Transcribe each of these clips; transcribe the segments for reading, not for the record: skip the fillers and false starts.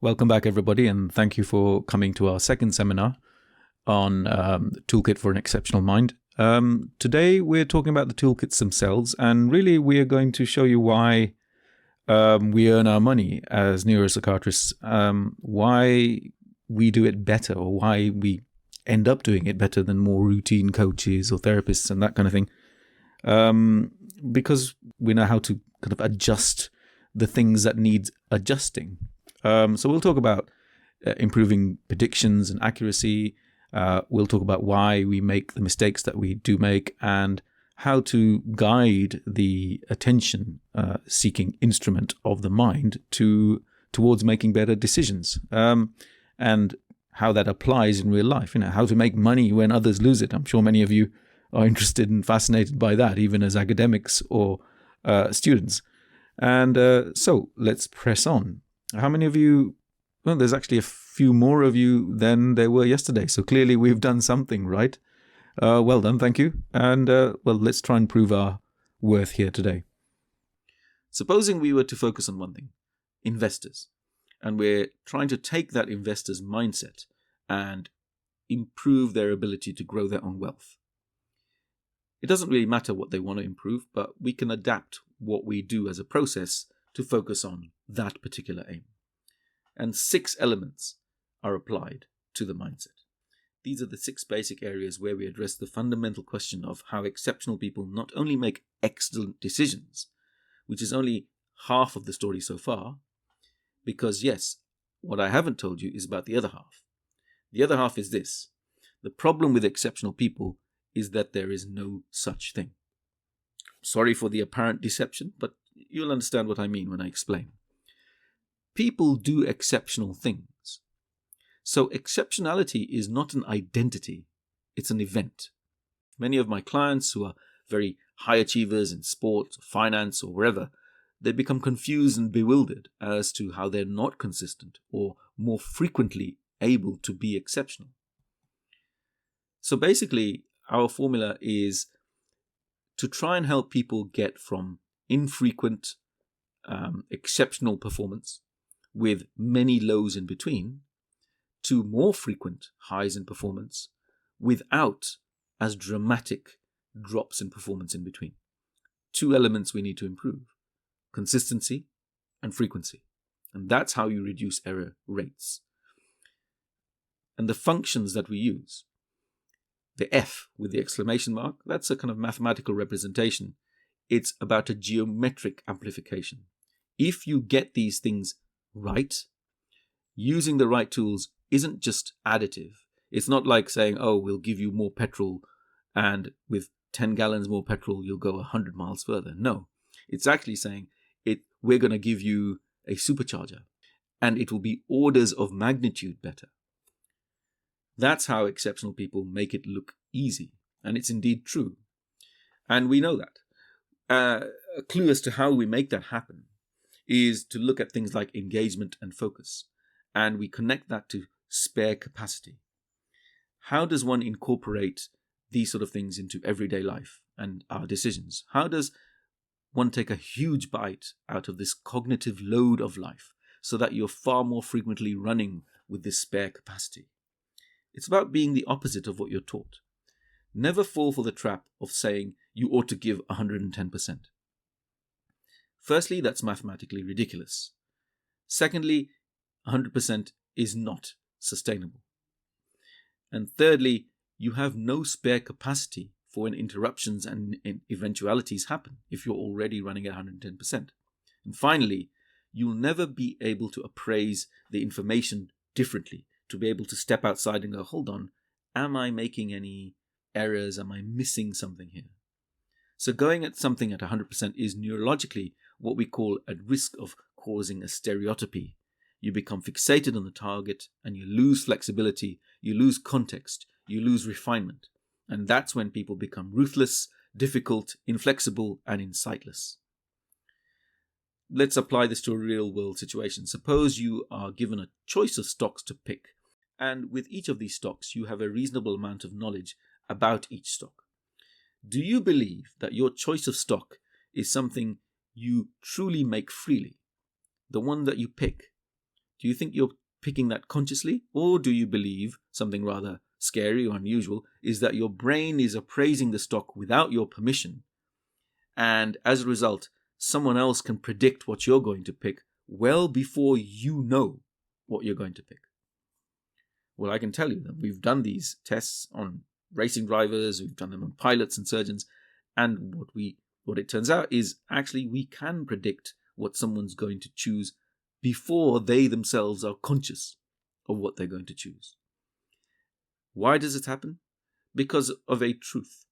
Welcome back, everybody, and thank you for coming to our second seminar on the Toolkit for an Exceptional Mind. Today, we're talking about the toolkits themselves, and really, we are going to show you why we earn our money as neuropsychiatrists, why we do it better, or why we end up doing it better than more routine coaches or therapists and that kind of thing, because we know how to kind of adjust the things that need adjusting. So we'll talk about improving predictions and accuracy. We'll talk about why we make the mistakes that we do make and how to guide the attention-seeking instrument of the mind towards making better decisions, and how that applies in real life. How to make money when others lose it. I'm sure many of you are interested and fascinated by that, even as academics or students. And so let's press on. How many of you? Well, there's actually a few more of you than there were yesterday. So clearly we've done something right. Well done, thank you. And well, let's try and prove our worth here today. Supposing we were to focus on one thing, investors, and we're trying to take that investor's mindset and improve their ability to grow their own wealth. It doesn't really matter what they want to improve, but we can adapt what we do as a process to focus on that particular aim. And 6 elements are applied to the mindset. These are the 6 basic areas where we address the fundamental question of how exceptional people not only make excellent decisions, which is only half of the story so far, because yes, what I haven't told you is about the other half. The other half is this: the problem with exceptional people is that there is no such thing. Sorry for the apparent deception, but you'll understand what I mean when I explain. People do exceptional things. So exceptionality is not an identity, it's an event. Many of my clients who are very high achievers in sport, finance, or wherever, they become confused and bewildered as to how they're not consistent or more frequently able to be exceptional. So basically, our formula is to try and help people get from infrequent, exceptional performance with many lows in between to more frequent highs in performance without as dramatic drops in performance in between. 2 elements we need to improve: consistency and frequency. And that's how you reduce error rates. And the functions that we use, the F with the exclamation mark, that's a kind of mathematical representation. It's about a geometric amplification. If you get these things right, using the right tools isn't just additive. It's not like saying, oh, we'll give you more petrol and with 10 gallons more petrol, you'll go 100 miles further. No, it's actually saying we're going to give you a supercharger and it will be orders of magnitude better. That's how exceptional people make it look easy. And it's indeed true. And we know that. A clue as to how we make that happen is to look at things like engagement and focus. And we connect that to spare capacity. How does one incorporate these sort of things into everyday life and our decisions? How does one take a huge bite out of this cognitive load of life so that you're far more frequently running with this spare capacity? It's about being the opposite of what you're taught. Never fall for the trap of saying you ought to give 110%. Firstly, that's mathematically ridiculous. Secondly, 100% is not sustainable. And thirdly, you have no spare capacity for when interruptions and eventualities happen if you're already running at 110%. And finally, you'll never be able to appraise the information differently, to be able to step outside and go, hold on, am I making any errors? Am I missing something here? So going at something at 100% is neurologically what we call at risk of causing a stereotypy. You become fixated on the target and you lose flexibility, you lose context, you lose refinement. And that's when people become ruthless, difficult, inflexible, and insightless. Let's apply this to a real world situation. Suppose you are given a choice of stocks to pick, and with each of these stocks, you have a reasonable amount of knowledge about each stock. Do you believe that your choice of stock is something you truly make freely? The one that you pick, Do you think you're picking that consciously? Or do you believe something rather scary or unusual is that your brain is appraising the stock without your permission, and as a result, someone else can predict what you're going to pick well before you know what you're going to pick? Well, I can tell you that we've done these tests on racing drivers, we've done them on pilots and surgeons, and what it turns out is actually we can predict what someone's going to choose before they themselves are conscious of what they're going to choose. Why does it happen? Because of a truth.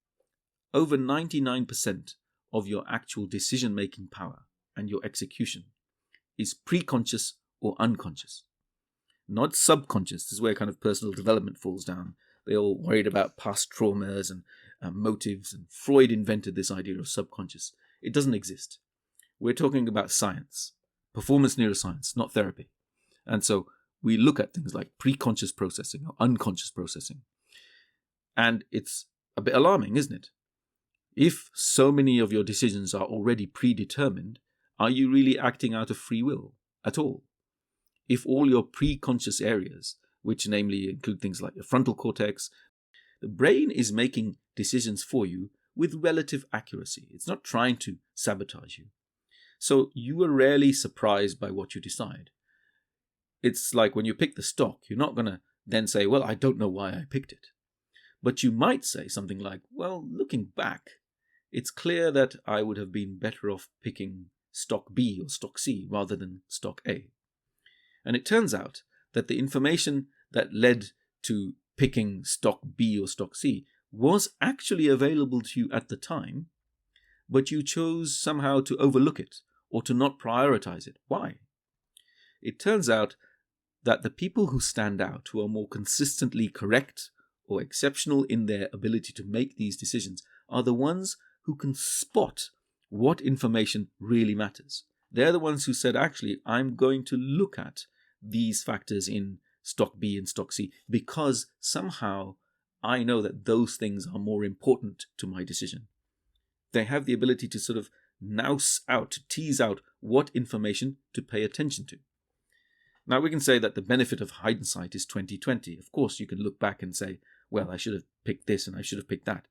Over 99% of your actual decision-making power and your execution is pre-conscious or unconscious. Not subconscious. This is where kind of personal development falls down. They're all worried about past traumas and motives, and Freud invented this idea of subconscious. It doesn't exist. We're talking about science, performance neuroscience, not therapy. And so we look at things like pre-conscious processing or unconscious processing. And it's a bit alarming, isn't it? If so many of your decisions are already predetermined, are you really acting out of free will at all? If all your pre-conscious areas, which namely include things like your frontal cortex, the brain is making decisions for you with relative accuracy. It's not trying to sabotage you. So you are rarely surprised by what you decide. It's like when you pick the stock, you're not going to then say, well, I don't know why I picked it. But you might say something like, well, looking back, it's clear that I would have been better off picking stock B or stock C rather than stock A. And it turns out that the information that led to picking stock B or stock C was actually available to you at the time, but you chose somehow to overlook it or to not prioritize it. Why? It turns out that the people who stand out, who are more consistently correct or exceptional in their ability to make these decisions, are the ones who can spot what information really matters. They're the ones who said, actually, I'm going to look at these factors in stock B and stock C because somehow I know that those things are more important to my decision. They have the ability to sort of nous out, to tease out what information to pay attention to. Now, we can say that the benefit of hindsight is 20/20. Of course, you can look back and say, well, I should have picked this and I should have picked that.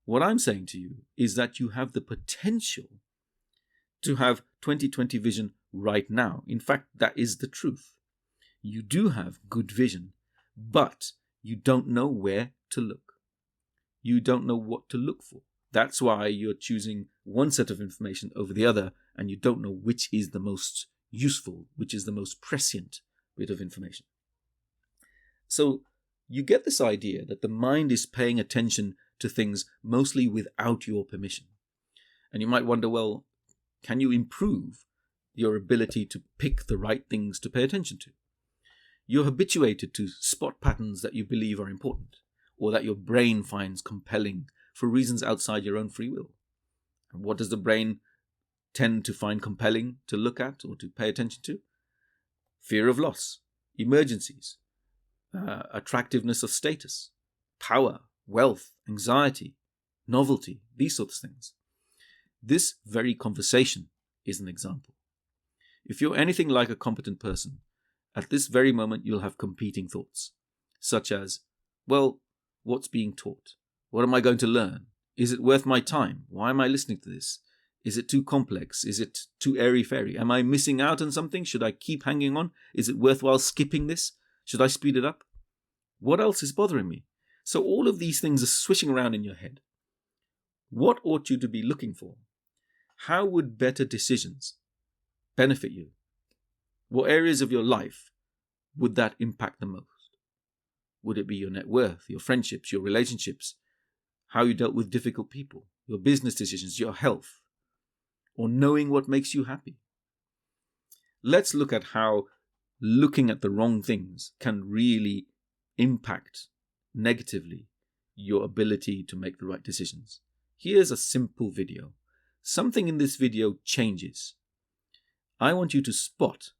What I'm saying to you is that you have the potential to have 20/20 vision right now. In fact, that is the truth. You do have good vision, but you don't know where to look. You don't know what to look for. That's why you're choosing one set of information over the other, and you don't know which is the most useful, which is the most prescient bit of information. So you get this idea that the mind is paying attention to things mostly without your permission. And you might wonder, well, can you improve your ability to pick the right things to pay attention to? You're habituated to spot patterns that you believe are important, or that your brain finds compelling for reasons outside your own free will. And what does the brain tend to find compelling to look at or to pay attention to? Fear of loss, emergencies, attractiveness of status, power, wealth, anxiety, novelty, these sorts of things. This very conversation is an example. If you're anything like a competent person, at this very moment you'll have competing thoughts, such as, well, what's being taught? What am I going to learn? Is it worth my time? Why am I listening to this? Is it too complex? Is it too airy-fairy? Am I missing out on something? Should I keep hanging on? Is it worthwhile skipping this? Should I speed it up? What else is bothering me? So all of these things are swishing around in your head. What ought you to be looking for? How would better decisions benefit you? What areas of your life would that impact the most? Would it be your net worth, your friendships, your relationships, how you dealt with difficult people, your business decisions, your health, or knowing what makes you happy? Let's look at how looking at the wrong things can really impact negatively your ability to make the right decisions. Here's a simple video. Something in this video changes. I want you to spot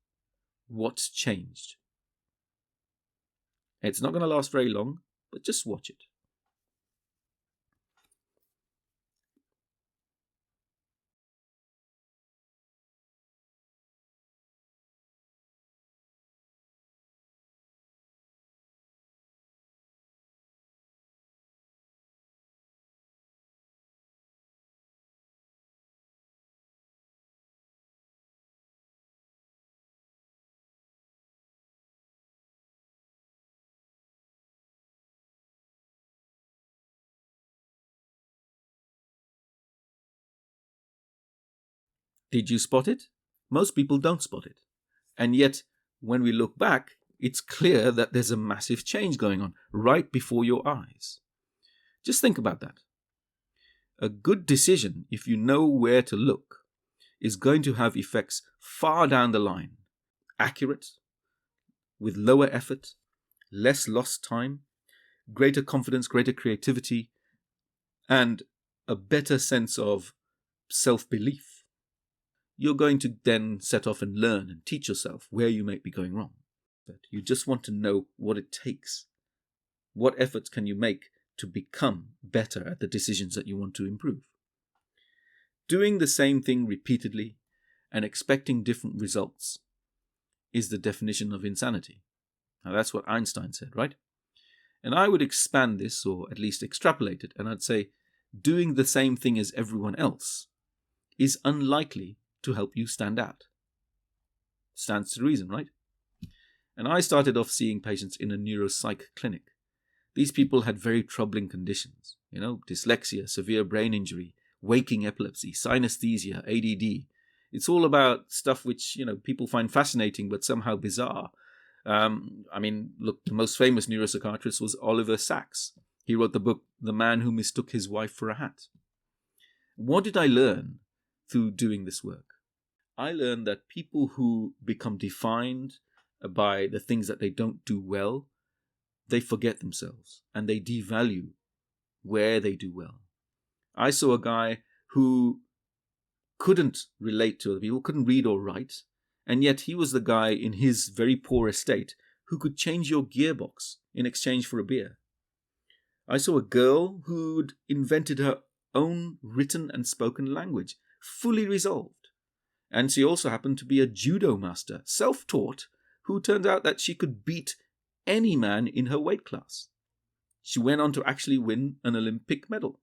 what's changed. It's not going to last very long, but just watch it. Did you spot it? Most people don't spot it. And yet, when we look back, it's clear that there's a massive change going on right before your eyes. Just think about that. A good decision, if you know where to look, is going to have effects far down the line. Accurate, with lower effort, less lost time, greater confidence, greater creativity, and a better sense of self-belief. You're going to then set off and learn and teach yourself where you might be going wrong. But you just want to know what it takes. What efforts can you make to become better at the decisions that you want to improve? Doing the same thing repeatedly and expecting different results is the definition of insanity. Now that's what Einstein said, right? And I would expand this, or at least extrapolate it, and I'd say doing the same thing as everyone else is unlikely to help you stand out. Stands to reason, right? And I started off seeing patients in a neuropsych clinic. These people had very troubling conditions, dyslexia, severe brain injury, waking epilepsy, synesthesia, ADD. It's all about stuff which, people find fascinating but somehow bizarre. Look, the most famous neuropsychiatrist was Oliver Sacks. He wrote the book, The Man Who Mistook His Wife for a Hat. What did I learn through doing this work? I learned that people who become defined by the things that they don't do well, they forget themselves and they devalue where they do well. I saw a guy who couldn't relate to other people, couldn't read or write, and yet he was the guy in his very poor estate who could change your gearbox in exchange for a beer. I saw a girl who'd invented her own written and spoken language, fully resolved. And she also happened to be a judo master, self-taught, who turned out that she could beat any man in her weight class. She went on to actually win an Olympic medal.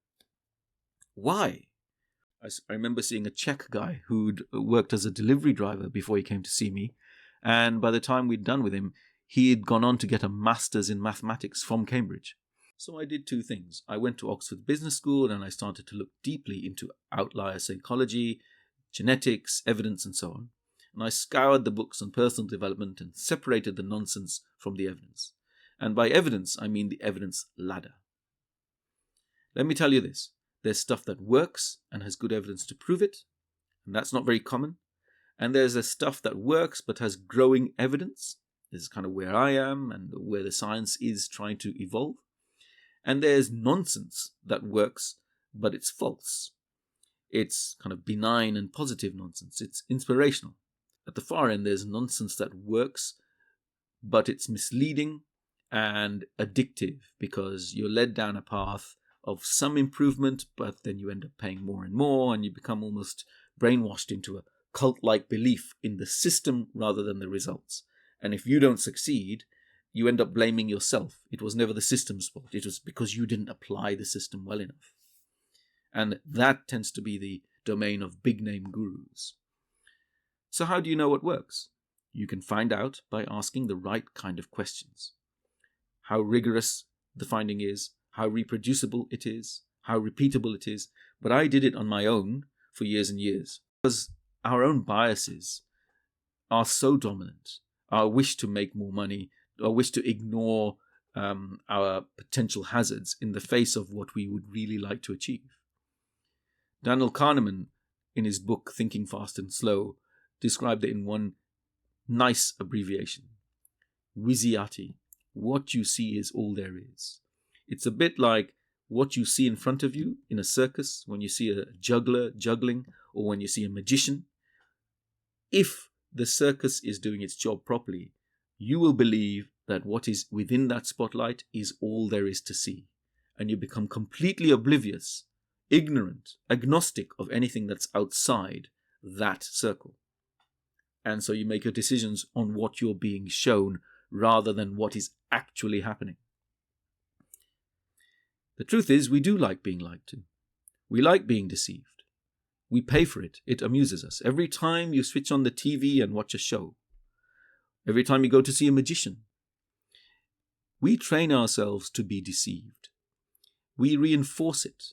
Why? I remember seeing a Czech guy who'd worked as a delivery driver before he came to see me, and by the time we'd done with him, he had gone on to get a master's in mathematics from Cambridge. So I did two things. I went to Oxford Business School and I started to look deeply into outlier psychology, genetics, evidence, and so on. And I scoured the books on personal development and separated the nonsense from the evidence. And by evidence, I mean the evidence ladder. Let me tell you this. There's stuff that works and has good evidence to prove it, and that's not very common. And there's a stuff that works but has growing evidence. This is kind of where I am and where the science is trying to evolve. And there's nonsense that works, but it's false. It's kind of benign and positive nonsense. It's inspirational. At the far end, there's nonsense that works, but it's misleading and addictive because you're led down a path of some improvement, but then you end up paying more and more, and you become almost brainwashed into a cult-like belief in the system rather than the results. And if you don't succeed, you end up blaming yourself. It was never the system's fault. It was because you didn't apply the system well enough. And that tends to be the domain of big-name gurus. So how do you know what works? You can find out by asking the right kind of questions. How rigorous the finding is, how reproducible it is, how repeatable it is. But I did it on my own for years and years. Because our own biases are so dominant. Our wish to make more money, our wish to ignore our potential hazards in the face of what we would really like to achieve. Daniel Kahneman, in his book Thinking Fast and Slow, described it in one nice abbreviation. WYSIATI. What you see is all there is. It's a bit like what you see in front of you in a circus, when you see a juggler juggling, or when you see a magician. If the circus is doing its job properly, you will believe that what is within that spotlight is all there is to see. And you become completely oblivious, ignorant, agnostic of anything that's outside that circle. And so you make your decisions on what you're being shown rather than what is actually happening. The truth is, we do like being lied to. We like being deceived. We pay for it. It amuses us. Every time you switch on the TV and watch a show, every time you go to see a magician, we train ourselves to be deceived. We reinforce it.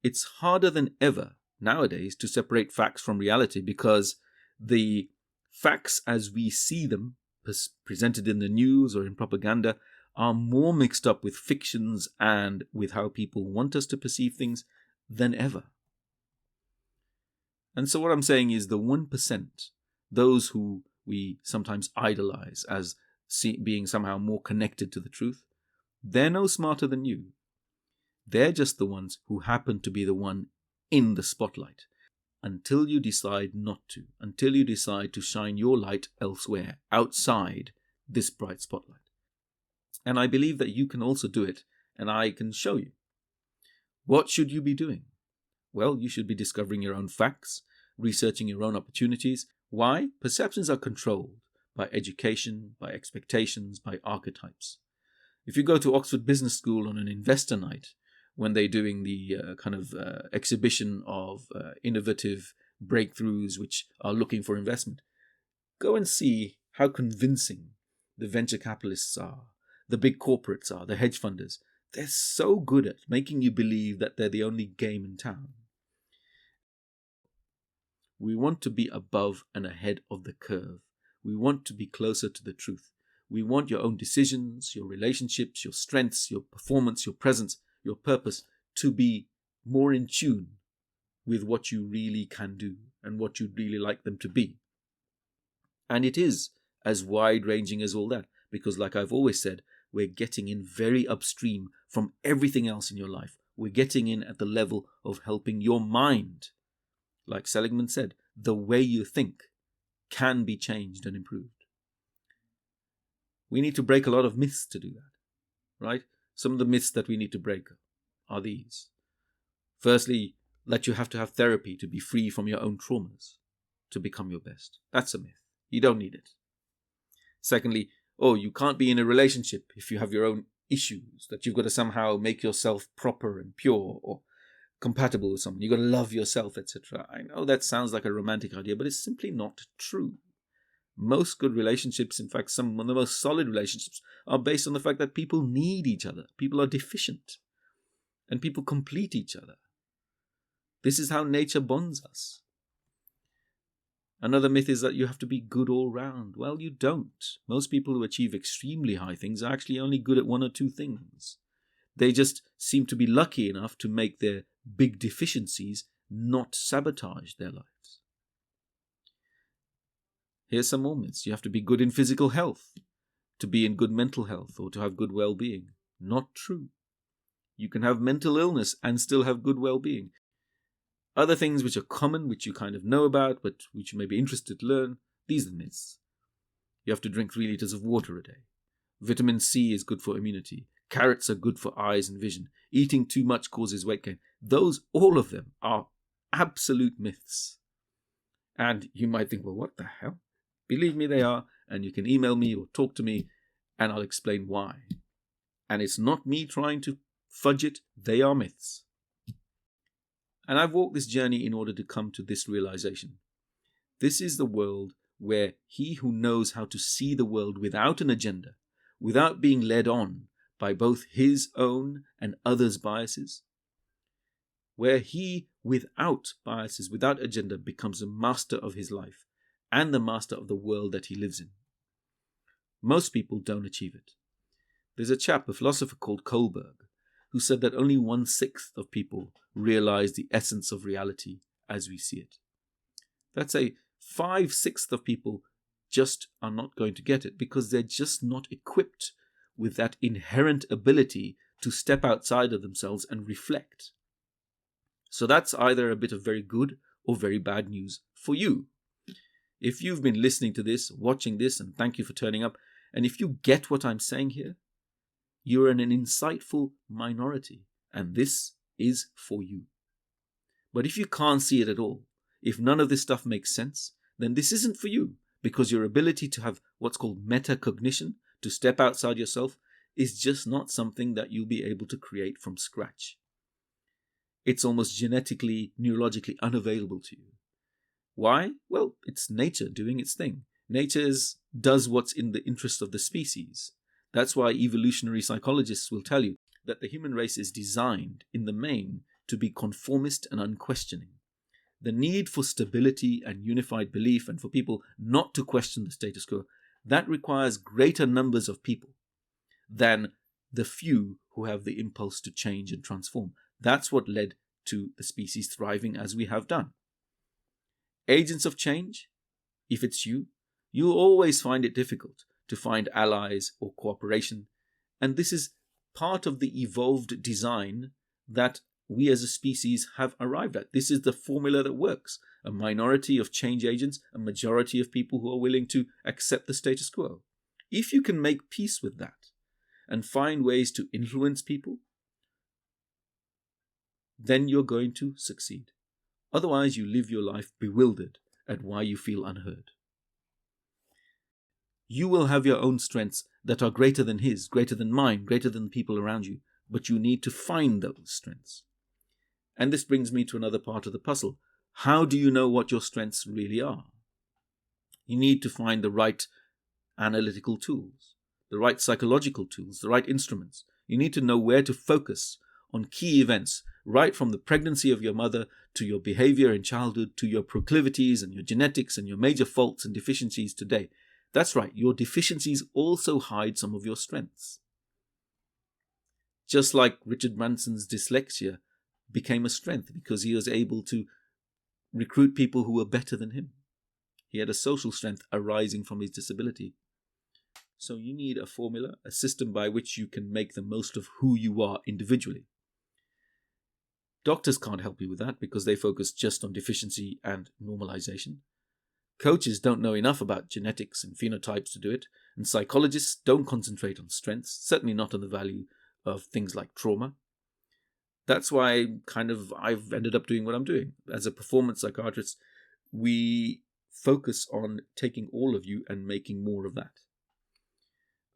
It's harder than ever nowadays to separate facts from reality, because the facts as we see them presented in the news or in propaganda are more mixed up with fictions and with how people want us to perceive things than ever. And so what I'm saying is the 1%, those who we sometimes idolize as being somehow more connected to the truth, they're no smarter than you. They're just the ones who happen to be the one in the spotlight, until you decide not to, until you decide to shine your light elsewhere, outside this bright spotlight. And I believe that you can also do it, and I can show you. What should you be doing? Well, you should be discovering your own facts, researching your own opportunities. Why? Perceptions are controlled by education, by expectations, by archetypes. If you go to Oxford Business School on an investor night, when they're doing the exhibition of innovative breakthroughs which are looking for investment, go and see how convincing the venture capitalists are, the big corporates are, the hedge funders. They're so good at making you believe that they're the only game in town. We want to be above and ahead of the curve. We want to be closer to the truth. We want your own decisions, your relationships, your strengths, your performance, your presence, your purpose to be more in tune with what you really can do and what you'd really like them to be. And it is as wide-ranging as all that, because like I've always said, we're getting in very upstream from everything else in your life. We're getting in at the level of helping your mind. Like Seligman said, the way you think can be changed and improved. We need to break a lot of myths to do that, right? Some of the myths that we need to break are these. Firstly, that you have to have therapy to be free from your own traumas, to become your best. That's a myth. You don't need it. Secondly, you can't be in a relationship if you have your own issues, that you've got to somehow make yourself proper and pure or compatible with someone. You've got to love yourself, etc. I know that sounds like a romantic idea, but it's simply not true. Most good relationships, in fact, some of the most solid relationships, are based on the fact that people need each other. People are deficient. And people complete each other. This is how nature bonds us. Another myth is that you have to be good all round. Well, you don't. Most people who achieve extremely high things are actually only good at one or two things. They just seem to be lucky enough to make their big deficiencies not sabotage their lives. Here's some more myths. You have to be good in physical health to be in good mental health or to have good well-being. Not true. You can have mental illness and still have good well-being. Other things which are common, which you kind of know about, but which you may be interested to learn, these are myths. You have to drink 3 liters of water a day. Vitamin C is good for immunity. Carrots are good for eyes and vision. Eating too much causes weight gain. All of them are absolute myths. And you might think, well, what the hell? Believe me, they are, and you can email me or talk to me, and I'll explain why. And it's not me trying to fudge it, they are myths. And I've walked this journey in order to come to this realization. This is the world where he who knows how to see the world without an agenda, without being led on by both his own and others' biases, where he, without biases, without agenda, becomes a master of his life and the master of the world that he lives in. Most people don't achieve it. There's a philosopher called Kohlberg, who said that only 1/6 of people realize the essence of reality as we see it. That's 5/6 of people just are not going to get it because they're just not equipped with that inherent ability to step outside of themselves and reflect. So that's either a bit of very good or very bad news for you. If you've been listening to this, watching this, and thank you for turning up, and if you get what I'm saying here, you're in an insightful minority, and this is for you. But if you can't see it at all, if none of this stuff makes sense, then this isn't for you, because your ability to have what's called metacognition, to step outside yourself, is just not something that you'll be able to create from scratch. It's almost genetically, neurologically unavailable to you. Why? Well, it's nature doing its thing. Nature does what's in the interest of the species. That's why evolutionary psychologists will tell you that the human race is designed, in the main, to be conformist and unquestioning. the need for stability and unified belief, and for people not to question the status quo, that requires greater numbers of people than the few who have the impulse to change and transform. That's what led to the species thriving as we have done. Agents of change, if it's you, you'll always find it difficult to find allies or cooperation. And this is part of the evolved design that we as a species have arrived at. This is the formula that works. A minority of change agents, a majority of people who are willing to accept the status quo. If you can make peace with that and find ways to influence people, then you're going to succeed. Otherwise, you live your life bewildered at why you feel unheard. You will have your own strengths that are greater than his, greater than mine, greater than the people around you, but you need to find those strengths. And this brings me to another part of the puzzle. How do you know what your strengths really are? You need to find the right analytical tools, the right psychological tools, the right instruments. You need to know where to focus on key events, right from the pregnancy of your mother to your behavior in childhood, to your proclivities and your genetics and your major faults and deficiencies today. That's right, your deficiencies also hide some of your strengths. Just like Richard Branson's dyslexia became a strength because he was able to recruit people who were better than him. He had a social strength arising from his disability. So you need a formula, a system by which you can make the most of who you are individually. Doctors can't help you with that because they focus just on deficiency and normalization. Coaches don't know enough about genetics and phenotypes to do it, and psychologists don't concentrate on strengths, certainly not on the value of things like trauma. That's why I've ended up doing what I'm doing. As a performance psychiatrist, we focus on taking all of you and making more of that.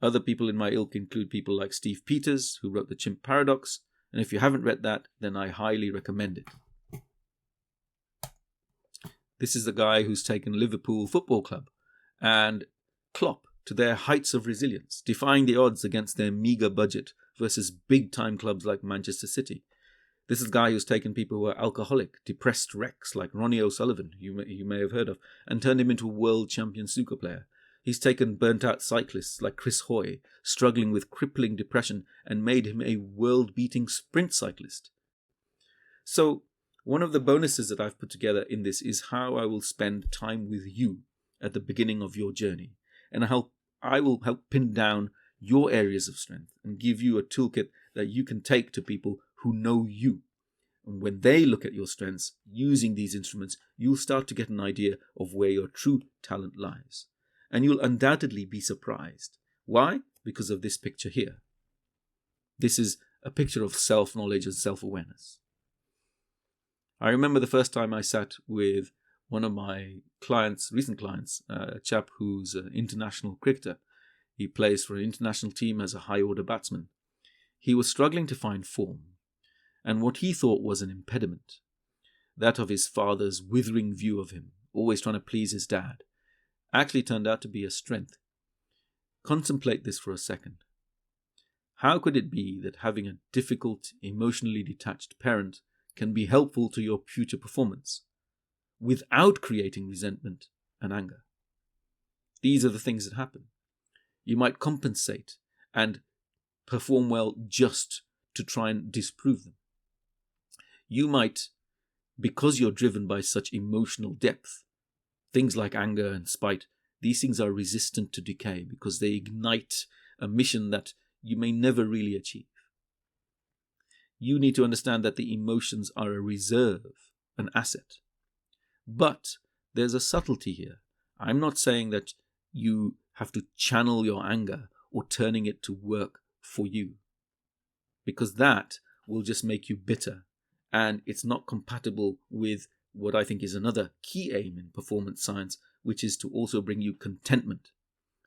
Other people in my ilk include people like Steve Peters, who wrote The Chimp Paradox, and if you haven't read that, then I highly recommend it. This is the guy who's taken Liverpool Football Club and Klopp to their heights of resilience, defying the odds against their meagre budget versus big-time clubs like Manchester City. This is the guy who's taken people who are alcoholic, depressed wrecks like Ronnie O'Sullivan, you may have heard of, and turned him into a world champion snooker player. He's taken burnt-out cyclists like Chris Hoy, struggling with crippling depression, and made him a world-beating sprint cyclist. So, one of the bonuses that I've put together in this is how I will spend time with you at the beginning of your journey, and I will help pin down your areas of strength and give you a toolkit that you can take to people who know you. And when they look at your strengths using these instruments, you'll start to get an idea of where your true talent lies. And you'll undoubtedly be surprised. Why? Because of this picture here. This is a picture of self-knowledge and self-awareness. I remember the first time I sat with one of my clients, recent clients, a chap who's an international cricketer. He plays for an international team as a high-order batsman. He was struggling to find form, and what he thought was an impediment, that of his father's withering view of him, always trying to please his dad, actually turned out to be a strength. Contemplate this for a second. How could it be that having a difficult, emotionally detached parent can be helpful to your future performance without creating resentment and anger? These are the things that happen. You might compensate and perform well just to try and disprove them. You might, because you're driven by such emotional depth, things like anger and spite, these things are resistant to decay because they ignite a mission that you may never really achieve. You need to understand that the emotions are a reserve, an asset. But there's a subtlety here. I'm not saying that you have to channel your anger or turning it to work for you, because that will just make you bitter, and it's not compatible with what I think is another key aim in performance science, which is to also bring you contentment.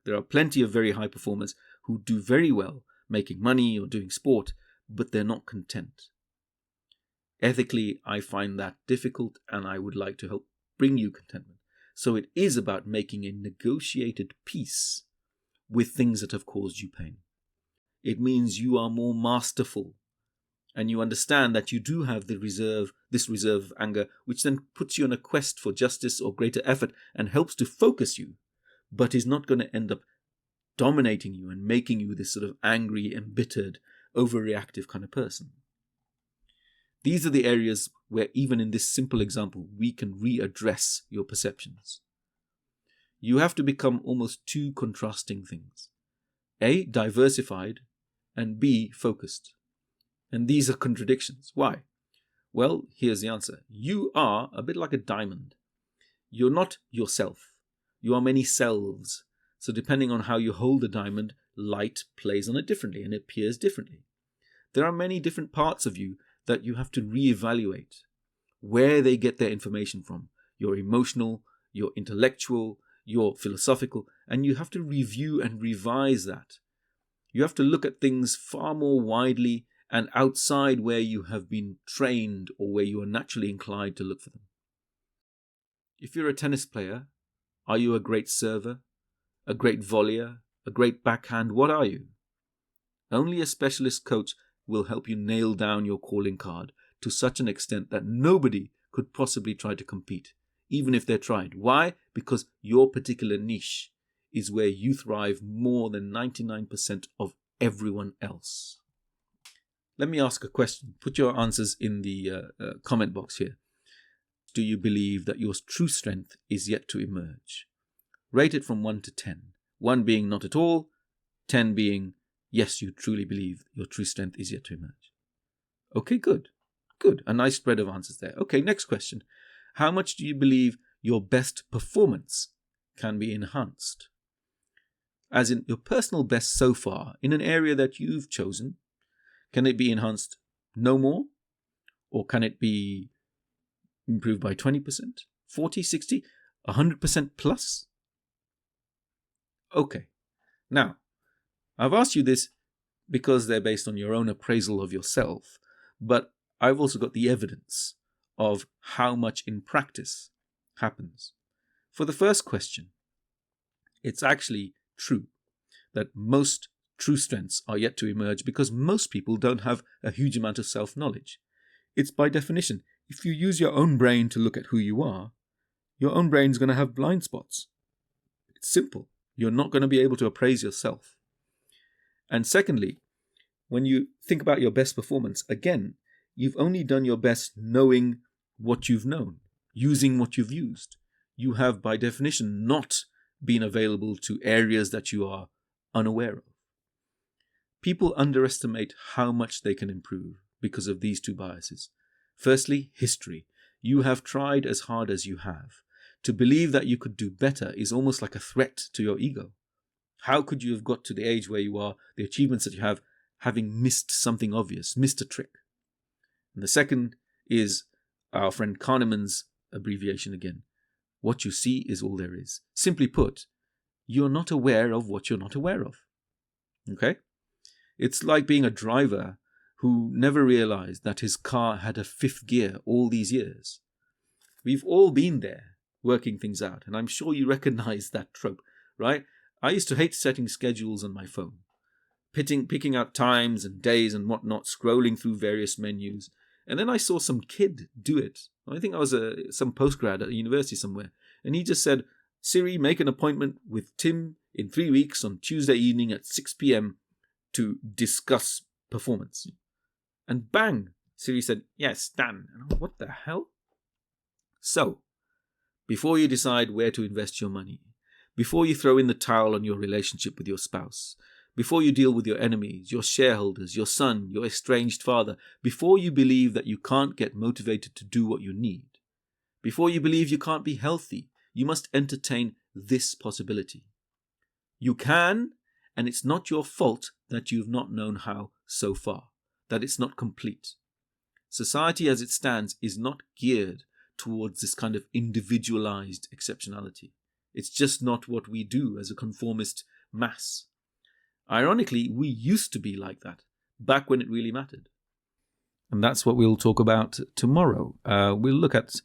There are plenty of very high performers who do very well making money or doing sport, but they're not content. Ethically, I find that difficult, and I would like to help bring you contentment. So it is about making a negotiated peace with things that have caused you pain. It means you are more masterful and you understand that you do have this reserve of anger, which then puts you on a quest for justice or greater effort and helps to focus you, but is not going to end up dominating you and making you this sort of angry, embittered, overreactive kind of person. These are the areas where, even in this simple example, we can readdress your perceptions. You have to become almost two contrasting things. A, diversified, and B, focused. And these are contradictions. Why? Well, here's the answer. You are a bit like a diamond. You're not yourself. You are many selves. So depending on how you hold the diamond, light plays on it differently and it appears differently. There are many different parts of you that you have to reevaluate where they get their information from. Your emotional, your intellectual, your philosophical, and you have to review and revise that. You have to look at things far more widely and outside where you have been trained or where you are naturally inclined to look for them. If you're a tennis player, are you a great server, a great volleyer, a great backhand? What are you? Only a specialist coach will help you nail down your calling card to such an extent that nobody could possibly try to compete, even if they tried. Why? Because your particular niche is where you thrive more than 99% of everyone else. Let me ask a question. Put your answers in the comment box here. Do you believe that your true strength is yet to emerge? Rate it from 1 to 10. 1 being not at all, 10 being yes, you truly believe your true strength is yet to emerge. Okay, good. Good. A nice spread of answers there. Okay, next question. How much do you believe your best performance can be enhanced? As in your personal best so far in an area that you've chosen, can it be enhanced no more? Or can it be improved by 20%, 40, 60, 100% plus? Okay. Now, I've asked you this because they're based on your own appraisal of yourself, but I've also got the evidence of how much in practice happens. For the first question, it's actually true that most true strengths are yet to emerge because most people don't have a huge amount of self-knowledge. It's by definition, if you use your own brain to look at who you are, your own brain's going to have blind spots. It's simple. You're not going to be able to appraise yourself. And secondly, when you think about your best performance, again, you've only done your best knowing what you've known, using what you've used. You have, by definition, not been available to areas that you are unaware of. People underestimate how much they can improve because of these two biases. Firstly, history. You have tried as hard as you have. To believe that you could do better is almost like a threat to your ego. How could you have got to the age where you are, the achievements that you have, having missed something obvious, missed a trick? And the second is our friend Kahneman's abbreviation again. What you see is all there is. Simply put, you're not aware of what you're not aware of. Okay? It's like being a driver who never realized that his car had a fifth gear all these years. We've all been there, working things out, and I'm sure you recognize that trope, right? I used to hate setting schedules on my phone, picking out times and days and whatnot, scrolling through various menus, and then I saw some kid do it. I think I was some postgrad at a university somewhere, and he just said, Siri, make an appointment with Tim in 3 weeks on Tuesday evening at 6 p.m. to discuss performance. And bang, Siri said, yes, done. And I'm like, what the hell? So, before you decide where to invest your money, before you throw in the towel on your relationship with your spouse, before you deal with your enemies, your shareholders, your son, your estranged father, before you believe that you can't get motivated to do what you need, before you believe you can't be healthy, you must entertain this possibility. You can, and it's not your fault that you've not known how so far, that it's not complete. Society as it stands is not geared towards this kind of individualized exceptionality. It's just not what we do as a conformist mass. Ironically, we used to be like that, back when it really mattered. And that's what we'll talk about tomorrow. We'll look at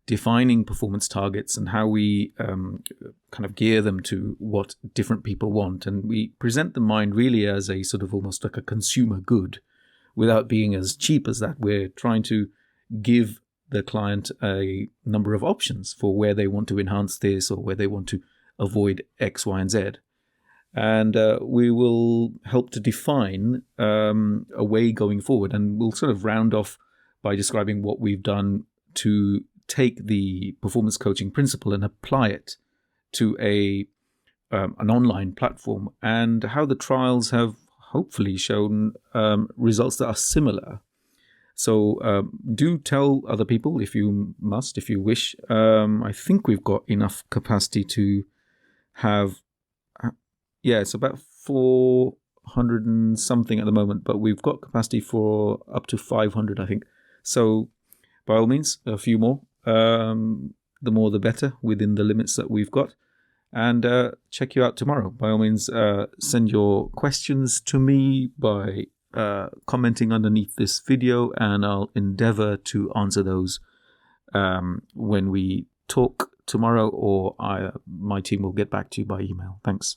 defining performance targets and how we kind of gear them to what different people want. And we present the mind really as a sort of almost like a consumer good, without being as cheap as that. We're trying to give the client a number of options for where they want to enhance this or where they want to avoid X, Y, and Z. And we will help to define a way going forward. And we'll sort of round off by describing what we've done to take the performance coaching principle and apply it to an online platform, and how the trials have hopefully shown results that are similar. So do tell other people if you must, if you wish. I think we've got enough capacity to have, it's about 400 and something at the moment, but we've got capacity for up to 500, I think. So by all means, a few more. The more the better, within the limits that we've got. And check you out tomorrow. By all means, send your questions to me by commenting underneath this video, and I'll endeavor to answer those when we talk tomorrow, or my team will get back to you by email. Thanks.